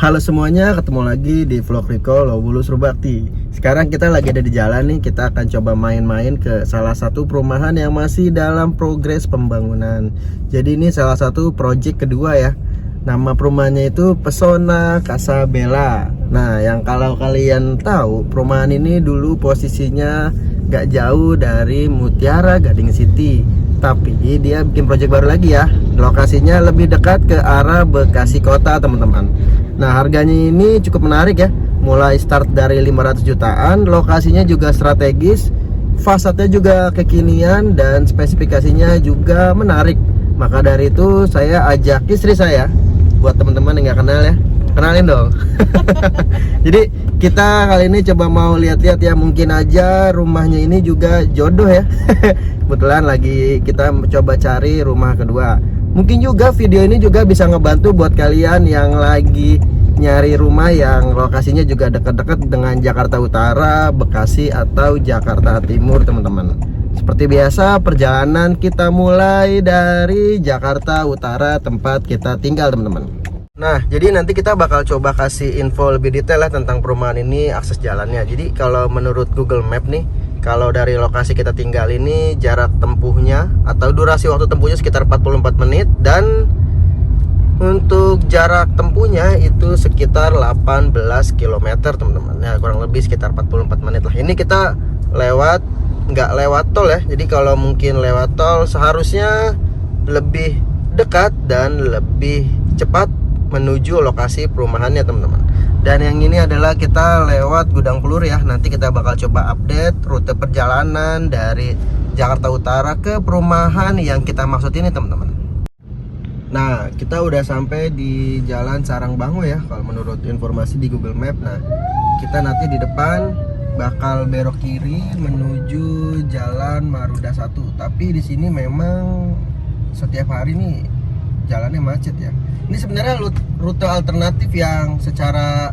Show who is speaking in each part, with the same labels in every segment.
Speaker 1: Halo semuanya, ketemu lagi di vlog Riko Lowbulus Rubakti. Sekarang kita lagi ada di jalan nih. Kita akan coba main-main ke salah satu perumahan yang masih dalam progres pembangunan. Jadi ini salah satu project kedua ya. Nama perumahannya itu Pesona Casa Bella. Nah, yang kalau kalian tahu, perumahan ini dulu posisinya gak jauh dari Mutiara Gading City. Tapi dia bikin project baru lagi ya. Lokasinya lebih dekat ke arah Bekasi Kota, teman-teman. Nah, harganya ini cukup menarik ya. Mulai start dari 500 jutaan, lokasinya juga strategis, fasadnya juga kekinian, dan spesifikasinya juga menarik. Maka dari itu saya ajak istri saya. Buat teman-teman yang nggak kenal ya, kenalin dong. Jadi kita kali ini coba mau lihat-lihat ya. Mungkin aja rumahnya ini juga jodoh ya. Kebetulan lagi kita coba cari rumah kedua. Mungkin juga video ini juga bisa ngebantu buat kalian yang lagi nyari rumah yang lokasinya juga dekat-dekat dengan Jakarta Utara, Bekasi, atau Jakarta Timur, teman-teman. Seperti biasa, perjalanan kita mulai dari Jakarta Utara, tempat kita tinggal, teman-teman. Nah, jadi nanti kita bakal coba kasih info lebih detail lah tentang perumahan ini, akses jalannya. Jadi kalau menurut Google Map nih, kalau dari lokasi kita tinggal ini jarak tempuhnya atau durasi waktu tempuhnya sekitar 44 menit, dan untuk jarak tempuhnya itu sekitar 18 km, teman-teman. Ya, kurang lebih sekitar 44 menit lah. Ini kita nggak lewat tol ya. Jadi kalau mungkin lewat tol seharusnya lebih dekat dan lebih cepat menuju lokasi perumahannya, teman-teman. Dan yang ini adalah kita lewat Gudang Peluru ya. Nanti kita bakal coba update rute perjalanan dari Jakarta Utara ke perumahan yang kita maksud ini, teman-teman. Nah, kita udah sampai di Jalan Sarangbango ya, kalau menurut informasi di Google Map. Nah, kita nanti di depan bakal belok kiri menuju Jalan Maruda 1. Tapi di sini memang setiap hari nih jalannya macet ya. Ini sebenarnya rute alternatif yang secara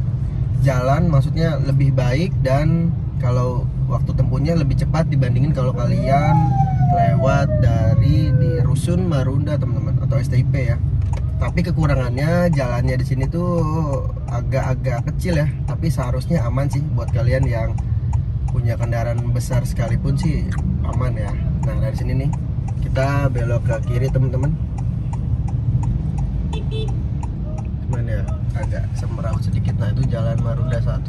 Speaker 1: jalan maksudnya lebih baik, dan kalau waktu tempuhnya lebih cepat dibandingin kalau kalian lewat dari di Rusun Marunda, teman-teman, atau STIP ya. Tapi kekurangannya jalannya di sini tuh agak-agak kecil ya. Tapi seharusnya aman sih buat kalian yang punya kendaraan besar sekalipun sih aman ya. Nah, dari sini nih kita belok ke kiri, teman-teman. Cuman ya agak semeraut sedikit. Nah, itu Jalan Marunda 1.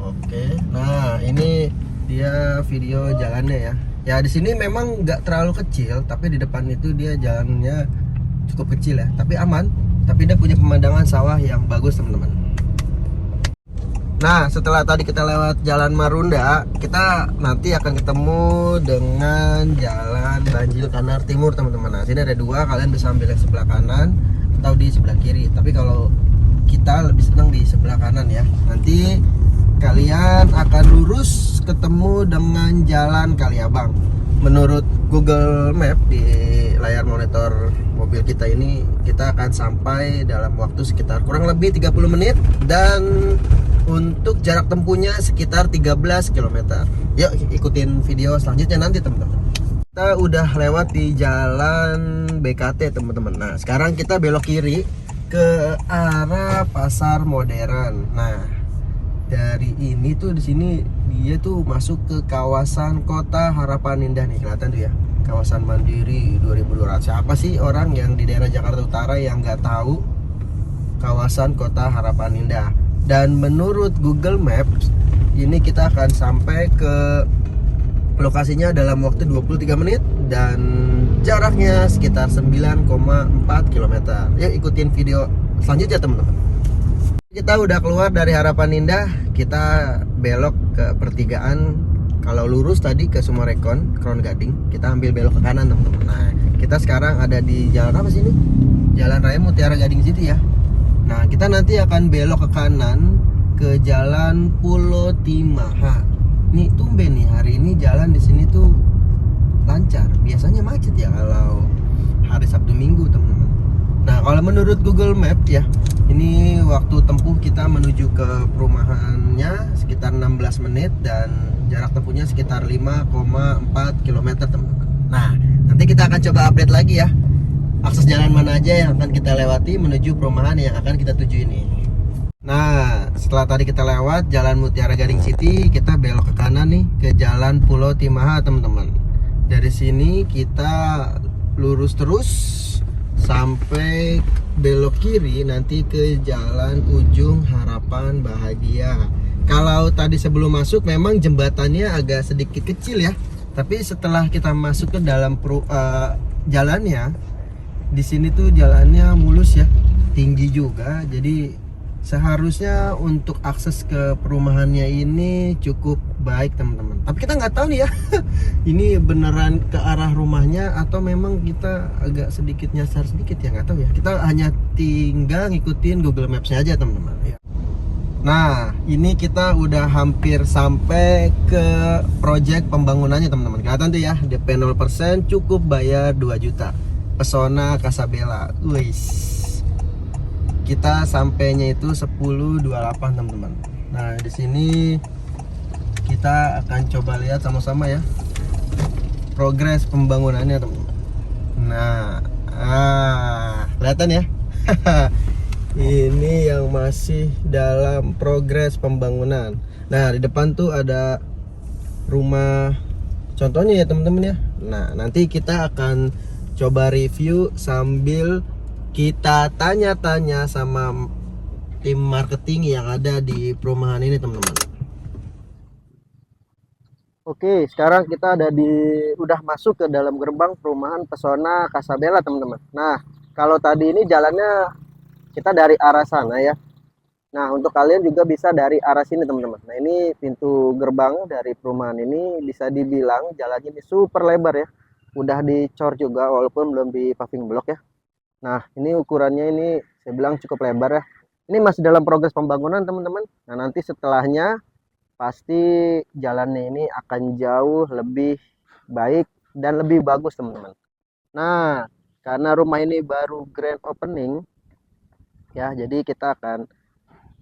Speaker 1: Oke, nah ini dia video jalannya ya. Ya di sini memang nggak terlalu kecil, tapi di depan itu dia jalannya cukup kecil ya, tapi aman. Tapi dia punya pemandangan sawah yang bagus, teman-teman. Nah, setelah tadi kita lewat Jalan Marunda, kita nanti akan ketemu dengan Jalan Banjil Kanar Timur, teman-teman. Nah, sini ada dua, kalian bisa ambil yang sebelah kanan atau di sebelah kiri. Tapi kalau kita lebih senang di sebelah kanan ya. Nanti kalian akan lurus ketemu dengan Jalan Kaliabang. Menurut Google Map di layar monitor mobil kita ini, kita akan sampai dalam waktu sekitar kurang lebih 30 menit, dan untuk jarak tempuhnya sekitar 13 km. Yuk ikutin video selanjutnya nanti, teman-teman. Kita udah lewat di Jalan BKT, teman-teman. Nah, sekarang kita belok kiri ke arah Pasar Modern. Nah, dari ini tuh di sini dia tuh masuk ke kawasan Kota Harapan Indah nih, kelihatan tuh ya. Kawasan Mandiri 2200. Siapa sih orang yang di daerah Jakarta Utara yang nggak tahu kawasan Kota Harapan Indah? Dan menurut Google Maps ini kita akan sampai ke lokasinya dalam waktu 23 menit dan jaraknya sekitar 9,4 km. Yuk ikutin video selanjutnya, teman-teman. Kita udah keluar dari Harapan Indah, kita belok ke pertigaan. Kalau lurus tadi ke Sumarekon, Kron Gading, kita ambil belok ke kanan, teman-teman. Nah, kita sekarang ada di jalan apa sih ini? Jalan Raya Mutiara Gading City ya. Nah, kita nanti akan belok ke kanan ke Jalan Pulo Timaha. Nih tumben nih hari ini jalan di sini tuh lancar. Biasanya macet ya kalau hari Sabtu Minggu, teman-teman. Nah, kalau menurut Google Map ya, ini waktu tempuh kita menuju ke perumahannya sekitar 16 menit dan jarak tempuhnya sekitar 5,4 km, teman-teman. Nah, nanti kita akan coba update lagi ya akses jalan mana aja yang akan kita lewati menuju perumahan yang akan kita tuju ini. Nah, setelah tadi kita lewat Jalan Mutiara Gading City, kita belok ke kanan nih ke Jalan Pulau Timaha, teman-teman. Dari sini kita lurus terus sampai belok kiri nanti ke Jalan Ujung Harapan Bahagia. Kalau tadi sebelum masuk memang jembatannya agak sedikit kecil ya, tapi setelah kita masuk ke dalam jalannya, di sini tuh jalannya mulus ya, tinggi juga. Jadi seharusnya untuk akses ke perumahannya ini cukup baik, teman-teman. Tapi kita nggak tahu nih ya, ini beneran ke arah rumahnya atau memang kita agak sedikit nyasar sedikit ya, nggak tahu ya. Kita hanya tinggal ngikutin Google Maps-nya aja, teman-teman. Nah, ini kita udah hampir sampai ke project pembangunannya, teman-teman. Kelihatan tuh ya, DP 0%, cukup bayar 2 juta. Pesona Casabella. Wis. Kita sampainya itu 10.28, teman-teman. Nah, di sini kita akan coba lihat sama-sama ya progres pembangunannya, teman-teman. Nah, kelihatan ya. Ini yang masih dalam progres pembangunan. Nah, di depan tuh ada rumah contohnya ya, teman-teman ya. Nah, nanti kita akan coba review sambil kita tanya-tanya sama tim marketing yang ada di perumahan ini, teman-teman. Oke, sekarang kita udah masuk ke dalam gerbang perumahan Pesona Casabella, teman-teman. Nah, kalau tadi ini jalannya kita dari arah sana ya. Nah, untuk kalian juga bisa dari arah sini, teman-teman. Nah, ini pintu gerbang dari perumahan ini bisa dibilang jalannya ini super lebar ya. Udah dicor juga walaupun belum di paving block ya. Nah, ini ukurannya ini saya bilang cukup lebar ya. Ini masih dalam progres pembangunan, teman-teman. Nah, nanti setelahnya pasti jalannya ini akan jauh lebih baik dan lebih bagus, teman-teman. Nah, karena rumah ini baru grand opening ya, jadi kita akan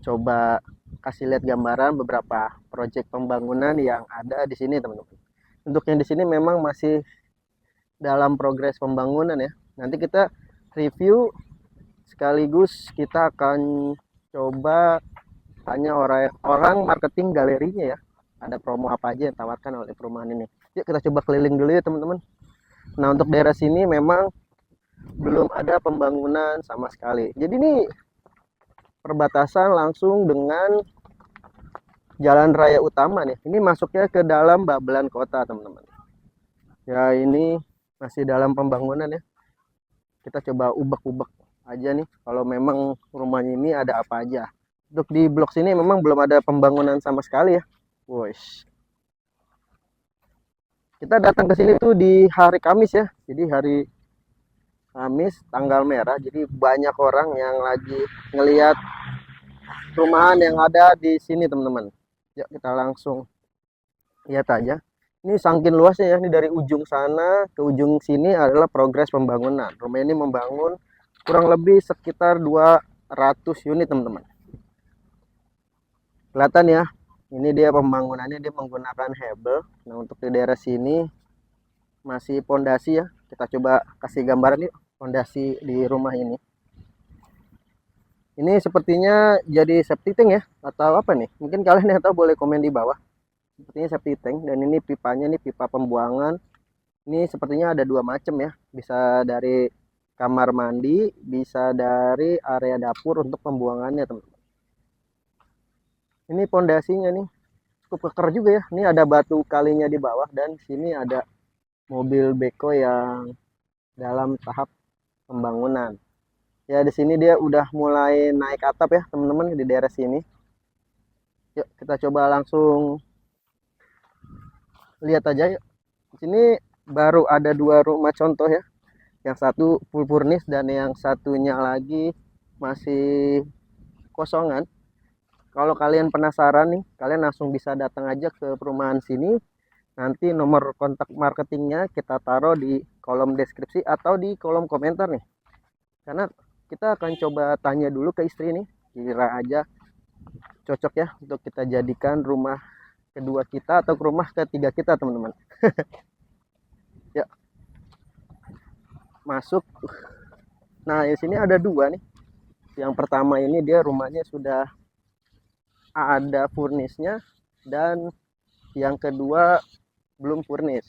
Speaker 1: coba kasih lihat gambaran beberapa proyek pembangunan yang ada di sini, teman-teman. Untuk yang di sini memang masih dalam progres pembangunan ya. Nanti kita review sekaligus kita akan coba tanya orang marketing galerinya ya, ada promo apa aja yang tawarkan oleh perumahan ini. Yuk kita coba keliling dulu ya, teman-teman. Nah, untuk daerah sini memang belum ada pembangunan sama sekali. Jadi ini perbatasan langsung dengan jalan raya utama nih. Ini masuknya ke dalam Babelan Kota, teman-teman. Ya, ini masih dalam pembangunan ya. Kita coba ubek-ubek aja nih kalau memang rumahnya ini ada apa aja. Untuk di blok sini memang belum ada pembangunan sama sekali ya. Wush. Kita datang ke sini tuh di hari Kamis ya. Jadi hari Kamis tanggal merah. Jadi banyak orang yang lagi ngelihat perumahan yang ada di sini, teman-teman. Yuk kita langsung lihat aja. Ini saking luasnya ya, ini dari ujung sana ke ujung sini adalah progres pembangunan. Rumah ini membangun kurang lebih sekitar 200 unit, teman-teman. Kelihatan ya, ini dia pembangunannya, dia menggunakan hebel. Nah, untuk di daerah sini masih pondasi ya. Kita coba kasih gambaran yuk pondasi di rumah ini. Ini sepertinya jadi septic tank ya, atau apa nih? Mungkin kalian yang tahu boleh komen di bawah. Sepertinya septic tank, dan ini pipanya nih pipa pembuangan. Ini sepertinya ada dua macam ya, bisa dari kamar mandi, bisa dari area dapur untuk pembuangannya, teman-teman. Ini pondasinya nih cukup keker juga ya. Ini ada batu kalinya di bawah, dan sini ada mobil beko yang dalam tahap pembangunan. Ya, di sini dia udah mulai naik atap ya, teman-teman, di daerah sini. Yuk kita coba langsung lihat aja yuk. Di sini baru ada dua rumah contoh ya. Yang satu full furnish dan yang satunya lagi masih kosongan. Kalau kalian penasaran nih, kalian langsung bisa datang aja ke perumahan sini. Nanti nomor kontak marketingnya kita taruh di kolom deskripsi atau di kolom komentar nih. Karena kita akan coba tanya dulu ke istri nih, kira aja cocok ya untuk kita jadikan rumah kedua kita atau rumah ketiga kita, teman-teman. Ya, masuk. Nah, di sini ada dua nih. Yang pertama ini dia rumahnya sudah ada furnisnya, dan yang kedua belum furnis.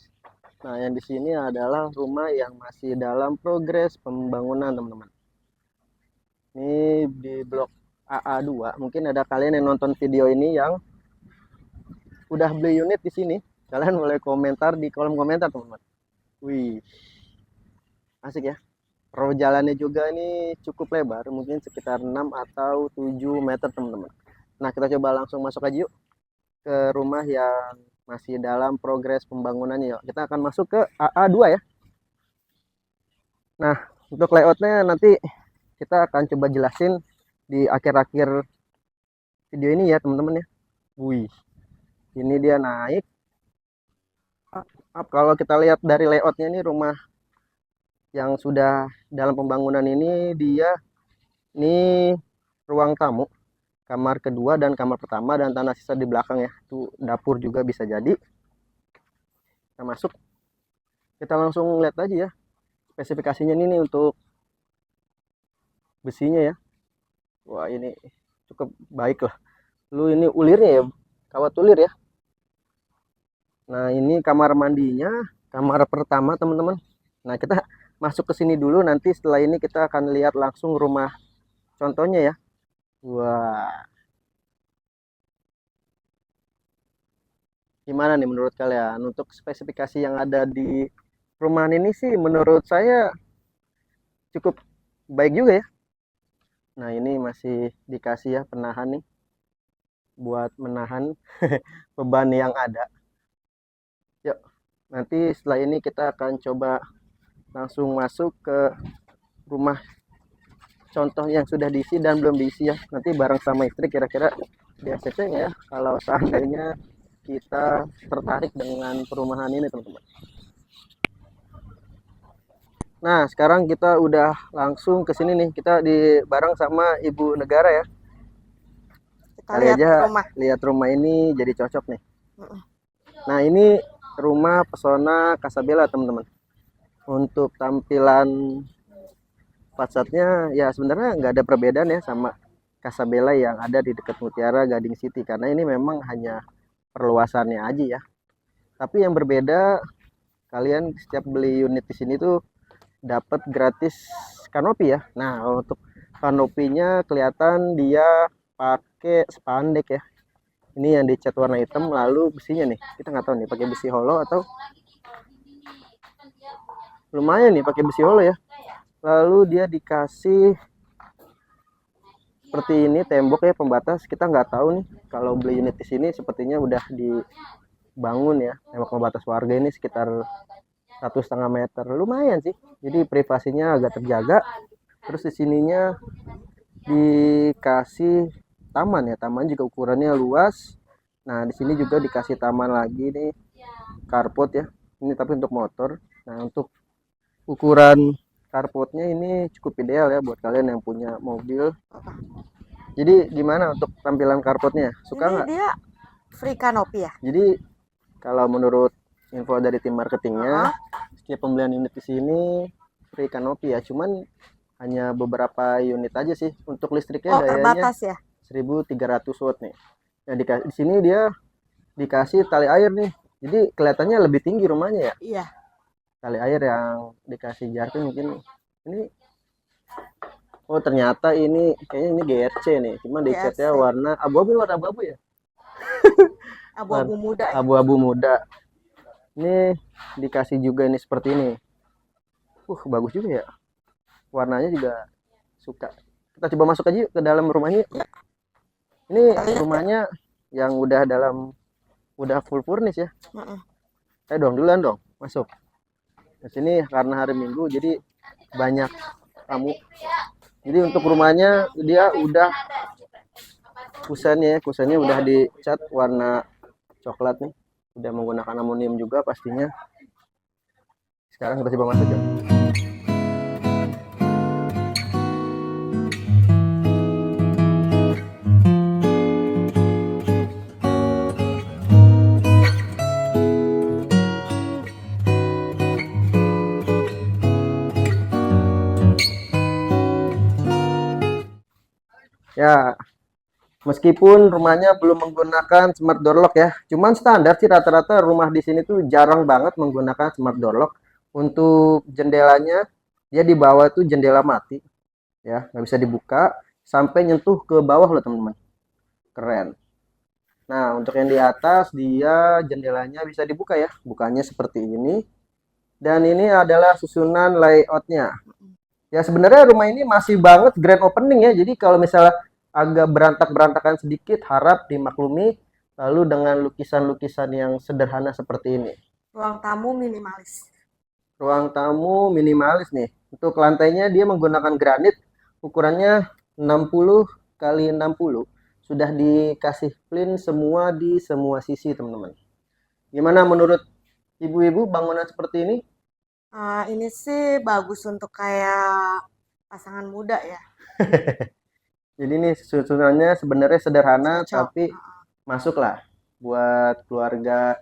Speaker 1: Nah, yang di sini adalah rumah yang masih dalam progres pembangunan, teman-teman. Ini di blok AA2. Mungkin ada kalian yang nonton video ini yang udah beli unit di sini. Kalian boleh komentar di kolom komentar, teman-teman. Wih, asik ya. Row jalannya juga ini cukup lebar, mungkin sekitar 6 atau 7 meter, teman-teman. Nah, kita coba langsung masuk aja yuk ke rumah yang masih dalam progres pembangunannya. Yuk, kita akan masuk ke AA2 ya. Nah, untuk layoutnya nanti kita akan coba jelasin di akhir-akhir video ini ya, teman-teman ya. Wih, ini dia naik. Kalau kita lihat dari layoutnya ini, rumah yang sudah dalam pembangunan ini ini ruang tamu, kamar kedua dan kamar pertama, dan tanah sisa di belakang ya. Itu dapur juga bisa jadi. Kita masuk, kita langsung lihat aja ya spesifikasinya ini untuk besinya ya. Wah, ini cukup baik lah. Lu ini ulirnya ya, kawat ulir ya. Nah, ini kamar mandinya, kamar pertama, teman-teman. Nah, kita masuk ke sini dulu, nanti setelah ini kita akan lihat langsung rumah contohnya ya. Wah, gimana nih menurut kalian untuk spesifikasi yang ada di perumahan ini sih? Menurut saya cukup baik juga ya. Nah, ini masih dikasih ya penahan nih buat menahan beban yang ada. Yuk, nanti setelah ini kita akan coba langsung masuk ke rumah contoh yang sudah diisi dan belum diisi ya. Nanti bareng sama istri kira-kira di ACC ya, kalau seandainya kita tertarik dengan perumahan ini, teman-teman. Nah, sekarang kita udah langsung ke sini nih. Kita di bareng sama Ibu Negara ya.
Speaker 2: Kita lihat
Speaker 1: aja
Speaker 2: rumah.
Speaker 1: Lihat rumah ini jadi cocok nih. Nah, ini rumah Pesona Casabella, teman-teman. Untuk tampilan fasadnya ya sebenarnya nggak ada perbedaan ya sama Casabella yang ada di dekat Mutiara Gading City, karena ini memang hanya perluasannya aja ya. Tapi yang berbeda, kalian setiap beli unit di sini tuh dapat gratis kanopi ya. Nah, untuk kanopinya kelihatan dia pakai spandek ya. Ini yang dicat warna hitam, lalu besinya nih kita nggak tahu nih pakai besi holo atau lumayan nih pakai besi holo ya. Lalu dia dikasih seperti ini tembok ya pembatas. Kita nggak tahu nih kalau beli unit di sini sepertinya udah dibangun ya. Tembok pembatas warga ini sekitar 1,5 meter, lumayan sih. Jadi privasinya agak terjaga. Terus di sininya dikasih taman ya. Taman juga ukurannya luas. Nah, di sini juga dikasih taman lagi nih, carport ya. Ini tapi untuk motor. Nah, untuk ukuran carportnya ini cukup ideal ya buat kalian yang punya mobil. Jadi gimana untuk tampilan carportnya? Suka nggak?
Speaker 2: Dia free kanopi ya.
Speaker 1: Jadi kalau menurut info dari tim marketingnya, setiap pembelian unit di sini free kanopi ya. Cuman hanya beberapa unit aja sih. Untuk listriknya dayanya
Speaker 2: terbatas ya.
Speaker 1: 1300 watt nih. Nah, di sini dia dikasih tali air nih. Jadi kelihatannya lebih tinggi rumahnya ya.
Speaker 2: Iya.
Speaker 1: Tali air yang dikasih jarkin mungkin ini. Oh, ternyata ini kayaknya ini GRC nih. Cuma dicatnya warna abu-abu, warna abu-abu ya.
Speaker 2: Abu-abu muda.
Speaker 1: Abu-abu muda. Ini dikasih juga ini seperti ini. Bagus juga ya. Warnanya juga suka. Kita coba masuk aja yuk ke dalam rumahnya. Ini rumahnya yang udah full furnish ya. Duluan dong, masuk. Di sini karena hari Minggu jadi banyak tamu. Jadi untuk rumahnya dia udah kusennya udah dicat warna coklat nih. Udah menggunakan aluminium juga pastinya. Sekarang kita coba masuk ya. Ya, meskipun rumahnya belum menggunakan smart door lock ya. Cuman standar sih rata-rata rumah di sini tuh jarang banget menggunakan smart door lock. Untuk jendelanya dia di bawah tuh jendela mati ya, nggak bisa dibuka sampai nyentuh ke bawah loh teman-teman. Keren. Nah, untuk yang di atas dia jendelanya bisa dibuka ya. Bukanya seperti ini. Dan ini adalah susunan layoutnya. Ya sebenarnya rumah ini masih banget grand opening ya. Jadi kalau misalnya agak berantak-berantakan sedikit harap dimaklumi. Lalu dengan lukisan-lukisan yang sederhana seperti ini.
Speaker 2: Ruang tamu minimalis.
Speaker 1: Ruang tamu minimalis nih. Untuk lantainya dia menggunakan granit. Ukurannya 60 kali 60. Sudah dikasih plin semua di semua sisi teman-teman. Gimana menurut ibu-ibu bangunan seperti ini?
Speaker 2: Ini sih bagus untuk kayak pasangan muda ya.
Speaker 1: Jadi ini susunannya sebenarnya sederhana
Speaker 2: Cocok.
Speaker 1: tapi masuklah buat keluarga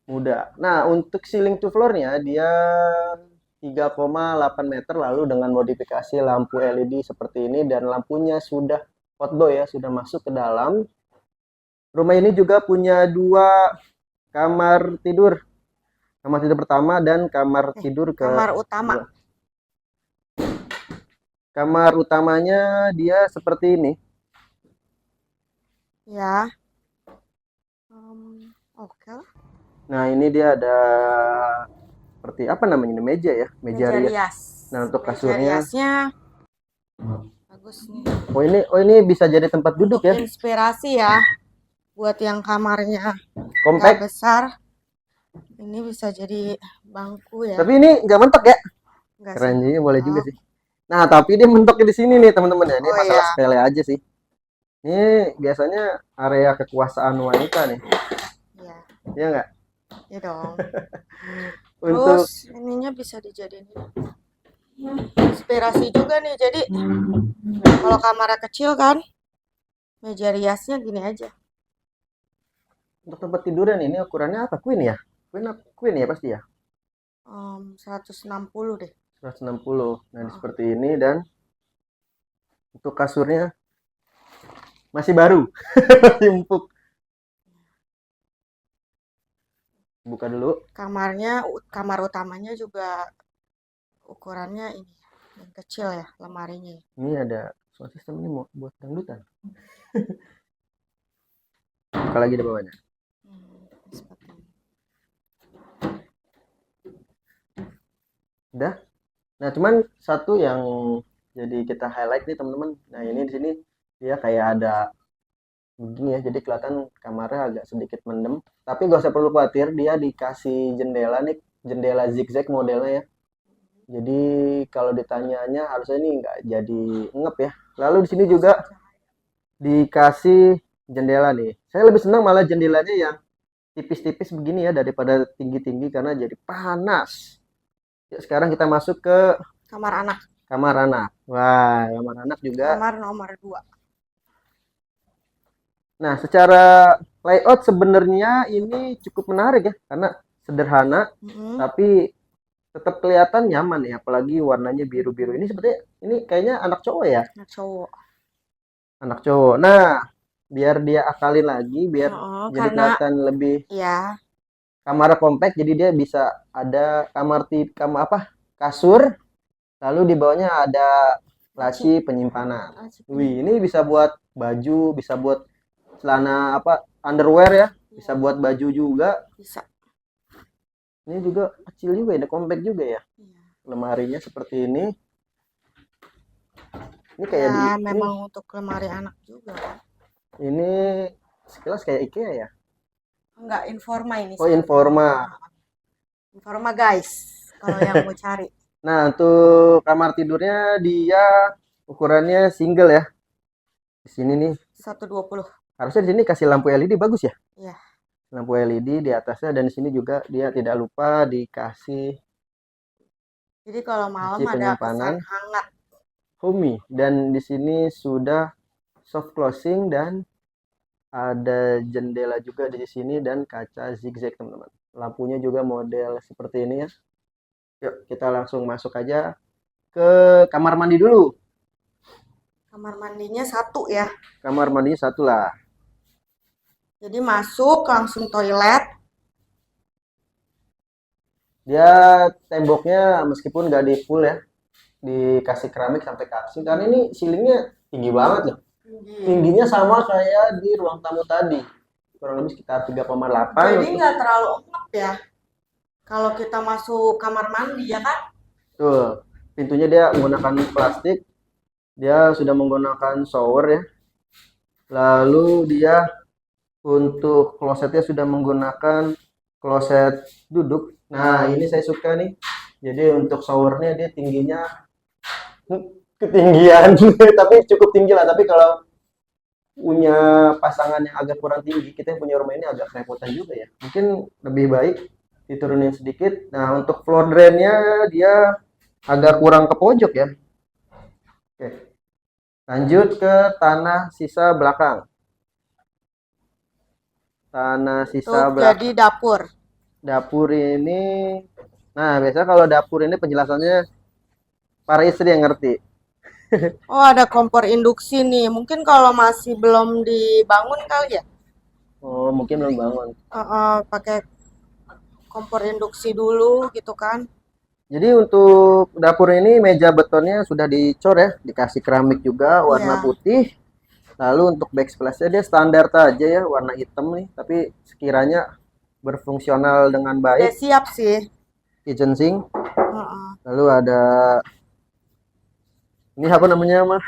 Speaker 1: muda. Nah, untuk ceiling to floor-nya dia 3,8 meter lalu dengan modifikasi lampu LED seperti ini dan lampunya sudah outdoor ya, sudah masuk ke dalam. Rumah ini juga punya dua kamar tidur. Kamar tidur pertama dan kamar tidur ke
Speaker 2: Kamar utama.
Speaker 1: dua. Kamar utamanya dia seperti ini.
Speaker 2: Ya. Oke lah.
Speaker 1: Nah, ini dia ada seperti apa namanya ini meja ya, meja rias.
Speaker 2: rias.
Speaker 1: Nah, untuk
Speaker 2: Meja
Speaker 1: kasurnya
Speaker 2: riasnya bagus nih.
Speaker 1: oh ini bisa jadi tempat duduk
Speaker 2: Untuk
Speaker 1: ya.
Speaker 2: inspirasi ya. Buat yang kamarnya nggak
Speaker 1: Compact.
Speaker 2: besar, ini bisa jadi bangku ya.
Speaker 1: Tapi ini nggak mentok ya.
Speaker 2: Nggak
Speaker 1: Keren
Speaker 2: sih.
Speaker 1: juga, boleh juga sih. Nah, tapi dia mentoknya di sini nih teman-teman ya. Ini
Speaker 2: Oh,
Speaker 1: masalah
Speaker 2: iya.
Speaker 1: sepele aja sih. Ini biasanya area kekuasaan wanita nih.
Speaker 2: Iya.
Speaker 1: Iya nggak?
Speaker 2: Iya dong.
Speaker 1: Untuk
Speaker 2: Terus ininya bisa dijadiin inspirasi juga nih. Jadi kalau kamarnya kecil kan, meja riasnya gini aja.
Speaker 1: untuk tempat tiduran ini ukurannya apa? Queen ya? Queen ya pasti ya.
Speaker 2: 160 deh.
Speaker 1: 160. Nah, seperti ini dan untuk kasurnya masih baru. Masih empuk. Buka dulu.
Speaker 2: Kamar utamanya juga ukurannya ini yang kecil ya, lemarinya.
Speaker 1: Ini ada sound system ini mau buat dangdutan. Buka lagi di bawahnya.
Speaker 2: Seperti ini.
Speaker 1: Udah. Nah, cuman satu yang jadi kita highlight nih teman-teman. Nah, ini di sini dia kayak ada begini ya. Jadi kelihatan kamarnya agak sedikit mendem. Tapi gak usah perlu khawatir, dia dikasih jendela nih, jendela zigzag modelnya ya. Jadi kalau ditanyanya harusnya ini nggak jadi ngep ya. Lalu di sini juga dikasih jendela nih. Saya lebih senang malah jendelanya yang tipis-tipis begini ya daripada tinggi-tinggi karena jadi panas. Ya, sekarang kita masuk ke
Speaker 2: Kamar anak.
Speaker 1: kamar anak. Wah, kamar anak juga.
Speaker 2: Kamar nomor 2.
Speaker 1: Nah, secara layout sebenarnya ini cukup menarik ya karena sederhana tapi tetap kelihatan nyaman ya, apalagi warnanya biru-biru. Ini sepertinya ini kayaknya anak cowok ya?
Speaker 2: Anak cowok.
Speaker 1: Anak cowok. Nah, biar dia akalin lagi, biar jadi
Speaker 2: karena
Speaker 1: kelihatan lebih
Speaker 2: ya
Speaker 1: kamar kompak, jadi dia bisa ada kamar kasur, lalu di bawahnya ada laci penyimpanan. Wih, ini bisa buat baju, bisa buat celana underwear ya, bisa buat baju juga.
Speaker 2: bisa.
Speaker 1: Ini juga kecil juga ya, kompak juga ya. Lemarinya seperti ini. Ini kayak
Speaker 2: Ya, memang untuk lemari anak juga.
Speaker 1: Ini sekilas kayak IKEA ya.
Speaker 2: Enggak, Informa ini.
Speaker 1: Oh, Informa.
Speaker 2: Informa guys, kalau yang mau cari.
Speaker 1: Nah, untuk kamar tidurnya dia ukurannya single ya. Di sini nih
Speaker 2: 120.
Speaker 1: harusnya di sini kasih lampu LED bagus ya.
Speaker 2: Iya.
Speaker 1: Lampu LED di atasnya dan di sini juga dia tidak lupa dikasih.
Speaker 2: Jadi kalau malam
Speaker 1: laci
Speaker 2: ada
Speaker 1: penyimpanan.
Speaker 2: kesan hangat.
Speaker 1: Homey, dan di sini sudah soft closing dan ada jendela juga di sini dan kaca zigzag teman-teman. Lampunya juga model seperti ini ya. Yuk kita langsung masuk aja ke kamar mandi dulu.
Speaker 2: Kamar mandinya satu ya.
Speaker 1: Kamar mandinya satu lah.
Speaker 2: Jadi masuk langsung toilet.
Speaker 1: Dia temboknya meskipun nggak di full ya, dikasih keramik sampai ke aksi. Karena ini ceilingnya tinggi banget loh. Tingginya sama kayak di ruang tamu tadi. Kurang lebih sekitar 3,8.
Speaker 2: Jadi nggak terlalu ngep ya. Kalau kita masuk kamar mandi ya kan?
Speaker 1: Tuh, pintunya dia menggunakan plastik. Dia sudah menggunakan shower ya. Lalu dia untuk klosetnya sudah menggunakan kloset duduk. Nah, ini saya suka nih. Jadi untuk showernya dia tingginya ketinggian, tapi cukup tinggi lah. Tapi kalau punya pasangan yang agak kurang tinggi, kita yang punya rumah ini agak kerepotan juga ya. Mungkin lebih baik diturunin sedikit. Nah, untuk floor drainnya dia agak kurang ke pojok ya. Oke. Lanjut ke tanah sisa belakang. Tanah sisa
Speaker 2: Untuk
Speaker 1: belakang.
Speaker 2: jadi dapur.
Speaker 1: Dapur ini, nah biasa kalau dapur ini penjelasannya para istri yang ngerti.
Speaker 2: Oh, ada kompor induksi nih. Mungkin kalau masih belum dibangun kali ya.
Speaker 1: Oh, mungkin belum bangun.
Speaker 2: Pakai kompor induksi dulu gitu kan.
Speaker 1: Jadi untuk dapur ini meja betonnya sudah dicor ya, dikasih keramik juga warna
Speaker 2: Iya.
Speaker 1: putih. Lalu untuk backsplash-nya dia standar aja ya, warna hitam nih, tapi sekiranya berfungsional dengan
Speaker 2: Udah
Speaker 1: baik.
Speaker 2: siap sih.
Speaker 1: Kitchen sink,
Speaker 2: Heeh.
Speaker 1: lalu ada ini apa namanya mah?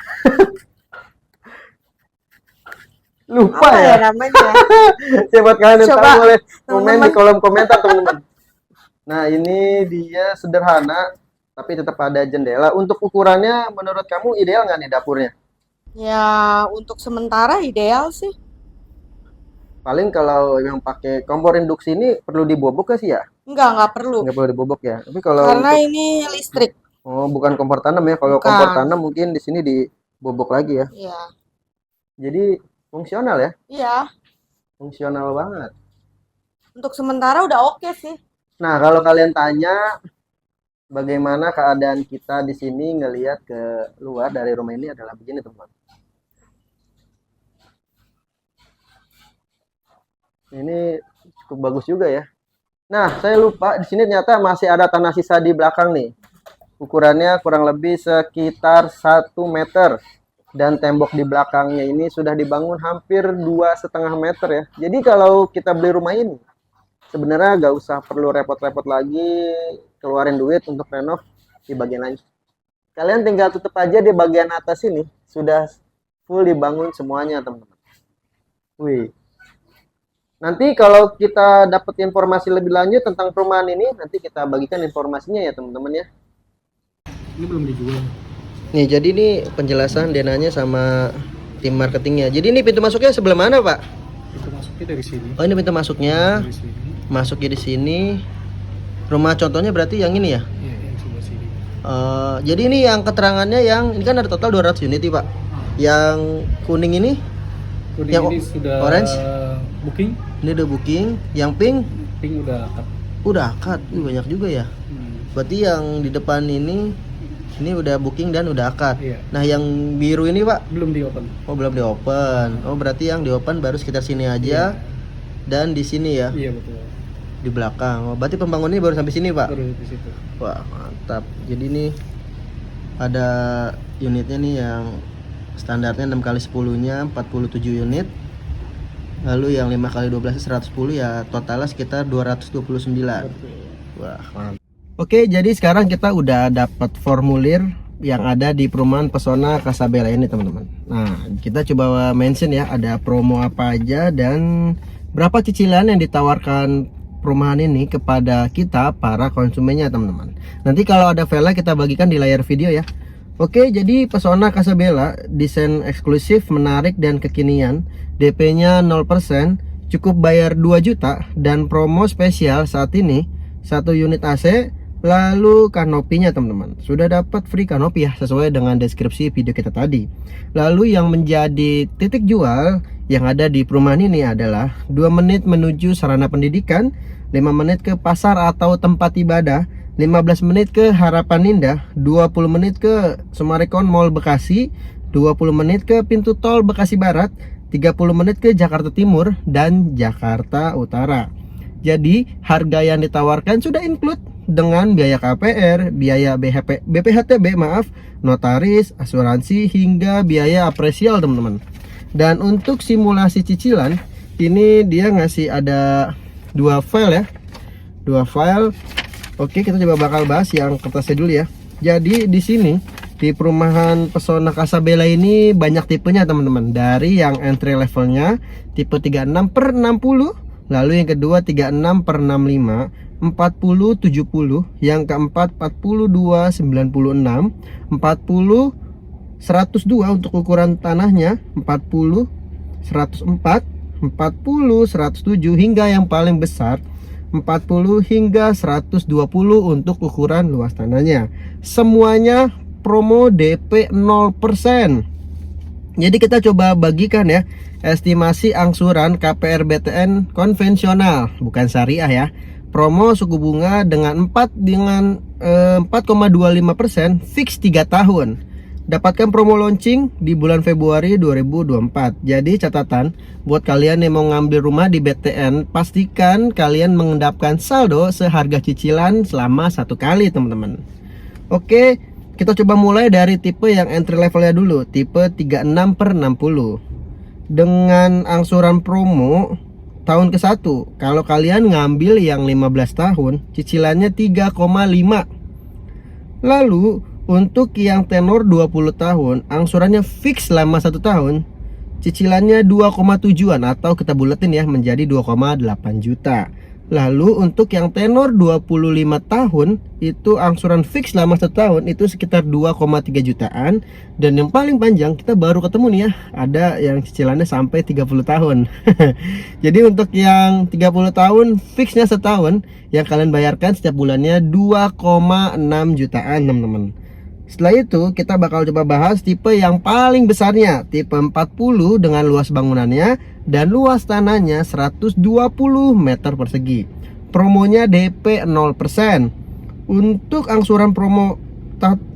Speaker 1: Lupa
Speaker 2: Apa ya
Speaker 1: ya.
Speaker 2: namanya?
Speaker 1: Coba kalian yang
Speaker 2: Coba,
Speaker 1: tahu boleh komen di
Speaker 2: teman-teman.
Speaker 1: kolom komentar teman-teman. Nah, ini dia sederhana tapi tetap ada jendela. Untuk ukurannya menurut kamu ideal nggak nih dapurnya?
Speaker 2: Ya, untuk sementara ideal sih.
Speaker 1: Paling kalau yang pakai kompor induksi ini perlu dibobok nggak sih ya?
Speaker 2: Nggak perlu.
Speaker 1: Nggak perlu dibobok ya. Tapi kalau
Speaker 2: Karena
Speaker 1: untuk
Speaker 2: ini listrik.
Speaker 1: bukan kompor tanam ya. Kalau kompor
Speaker 2: Bukan.
Speaker 1: tanam mungkin di sini dibobok lagi ya.
Speaker 2: Iya.
Speaker 1: Jadi fungsional ya.
Speaker 2: Iya.
Speaker 1: Fungsional banget.
Speaker 2: Untuk sementara udah oke sih.
Speaker 1: Nah, kalau kalian tanya bagaimana keadaan kita di sini ngelihat ke luar dari rumah ini adalah begini, teman. Ini cukup bagus juga ya. Nah, saya lupa di sini ternyata masih ada tanah sisa di belakang nih. Ukurannya kurang lebih sekitar 1 meter. Dan tembok di belakangnya ini sudah dibangun hampir 2,5 meter ya. Jadi kalau kita beli rumah ini, sebenarnya nggak usah perlu repot-repot lagi keluarin duit untuk renov di bagian lain. Kalian tinggal tutup aja di bagian atas ini, sudah full dibangun semuanya, teman-teman. Wih. Nanti kalau kita dapat informasi lebih lanjut tentang perumahan ini, nanti kita bagikan informasinya ya, teman-teman ya.
Speaker 3: Ini belum dijual.
Speaker 1: Nih, jadi ini penjelasan Denanya sama tim marketingnya. Jadi ini pintu masuknya sebelah mana, Pak?
Speaker 3: Itu masuknya dari sini.
Speaker 1: Oh, ini pintu masuknya.
Speaker 3: Dari sini.
Speaker 1: Masuknya di sini. Rumah contohnya berarti yang ini ya?
Speaker 3: Iya, yang sebelah sini.
Speaker 1: Jadi ini yang keterangannya yang ini kan ada total 200 unit nih, Pak. Yang kuning ini,
Speaker 3: Kuning
Speaker 1: yang
Speaker 3: ini sudah
Speaker 1: orange?
Speaker 3: booking.
Speaker 1: ini udah booking. Yang pink
Speaker 3: Pink udah akad.
Speaker 1: udah akad. Banyak juga ya. Berarti yang di depan ini udah booking dan udah akad.
Speaker 3: Iya.
Speaker 1: Nah, yang biru ini, Pak,
Speaker 3: Belum di open.
Speaker 1: oh belum di open. Oh, berarti yang di open baru sekitar sini aja. Dan di sini ya,
Speaker 3: Iya betul.
Speaker 1: di belakang. Oh, berarti pembangunannya baru sampai sini, Pak.
Speaker 3: Baru di situ.
Speaker 1: Wah, mantap. Jadi ini ada unitnya nih yang standarnya 6x10-nya 47 unit. Lalu yang 5x12 110 ya, totalnya sekitar 229.
Speaker 3: Betul.
Speaker 1: Wah, mantap. Oke, jadi sekarang kita udah dapat formulir yang ada di perumahan Pesona Casabella ini, teman-teman. Nah, kita coba mention ya, ada promo apa aja dan berapa cicilan yang ditawarkan perumahan ini kepada kita para konsumennya, teman-teman. Nanti kalau ada file kita bagikan di layar video ya. Oke, jadi Pesona Casabella, desain eksklusif, menarik dan kekinian. DP-nya 0%, cukup bayar 2 juta dan promo spesial saat ini 1 unit AC. Lalu kanopinya, teman-teman, sudah dapat free kanopi ya, sesuai dengan deskripsi video kita tadi. Lalu yang menjadi titik jual yang ada di perumahan ini adalah 2 menit menuju sarana pendidikan, 5 menit ke pasar atau tempat ibadah, 15 menit ke Harapan Indah, 20 menit ke Summarecon Mall Bekasi, 20 menit ke pintu tol Bekasi Barat, 30 menit ke Jakarta Timur dan Jakarta Utara. Jadi harga yang ditawarkan sudah include dengan biaya KPR, biaya BPHTB, notaris, asuransi, hingga biaya apresial teman-teman. Dan untuk simulasi cicilan ini dia ngasih ada 2 file ya, 2 file. Oke, kita coba bakal bahas yang kertasnya dulu ya. Jadi di sini di perumahan Pesona Casabella ini banyak tipenya teman-teman. Dari yang entry levelnya tipe 36/60, lalu yang kedua 36/65, 40/70, yang keempat 42/96, 40/102 untuk ukuran tanahnya, 40/104, 40/107, hingga yang paling besar 40 hingga 120 untuk ukuran luas tanahnya. Semuanya promo DP 0%. Jadi kita coba bagikan ya estimasi angsuran KPR BTN konvensional, bukan syariah ya. Promo suku bunga dengan 4,25% fix 3 tahun. Dapatkan promo launching di bulan Februari 2024. Jadi catatan buat kalian yang mau ngambil rumah di BTN, pastikan kalian mengendapkan saldo seharga cicilan selama 1 kali teman-teman. Oke, kita coba mulai dari tipe yang entry levelnya dulu, tipe 36/60. Dengan angsuran promo tahun ke-1, kalau kalian ngambil yang 15 tahun, cicilannya 3,5. Lalu untuk yang tenor 20 tahun, angsurannya fix selama 1 tahun, cicilannya 2,7-an atau kita buletin ya menjadi 2,8 juta. Lalu untuk yang tenor 25 tahun, itu angsuran fix selama 1 tahun itu sekitar 2,3 jutaan. Dan yang paling panjang kita baru ketemu nih ya, ada yang cicilannya sampai 30 tahun. Jadi untuk yang 30 tahun fixnya setahun, yang kalian bayarkan setiap bulannya 2,6 jutaan teman-teman. Setelah itu kita bakal coba bahas tipe yang paling besarnya, tipe 40 dengan luas bangunannya dan luas tanahnya 120 meter persegi. Promonya DP 0%. Untuk angsuran promo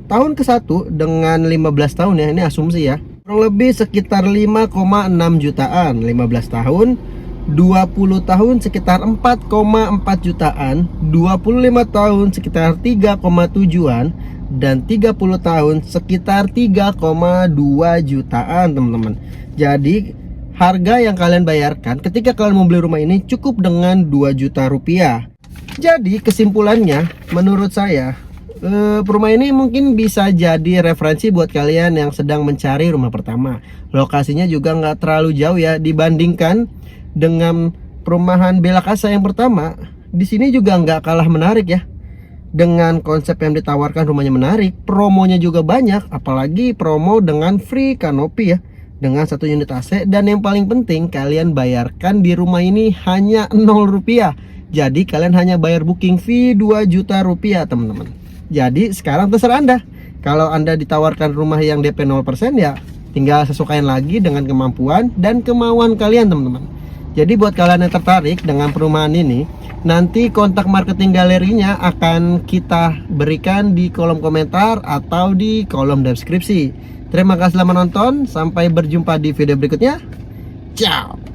Speaker 1: tahun ke-1 dengan 15 tahun ya, ini asumsi ya, kurang lebih sekitar 5,6 jutaan. 15 tahun, 20 tahun sekitar 4,4 jutaan, 25 tahun sekitar 3,7-an, dan 30 tahun sekitar 3,2 jutaan teman-teman. Jadi harga yang kalian bayarkan ketika kalian mau beli rumah ini cukup dengan 2 juta rupiah. Jadi kesimpulannya menurut saya, rumah ini mungkin bisa jadi referensi buat kalian yang sedang mencari rumah pertama. Lokasinya juga nggak terlalu jauh ya dibandingkan dengan perumahan Bella Casa yang pertama. Di sini juga nggak kalah menarik ya. Dengan konsep yang ditawarkan rumahnya menarik, promonya juga banyak, apalagi promo dengan free kanopi ya, dengan 1 unit AC. Dan yang paling penting, kalian bayarkan di rumah ini hanya 0 rupiah. Jadi kalian hanya bayar booking fee 2 juta rupiah teman-teman. Jadi sekarang terserah Anda. Kalau Anda ditawarkan rumah yang DP 0% ya tinggal sesuaikan lagi dengan kemampuan dan kemauan kalian teman-teman. Jadi buat kalian yang tertarik dengan perumahan ini, nanti kontak marketing galerinya akan kita berikan di kolom komentar atau di kolom deskripsi. Terima kasih telah menonton, sampai berjumpa di video berikutnya. Ciao.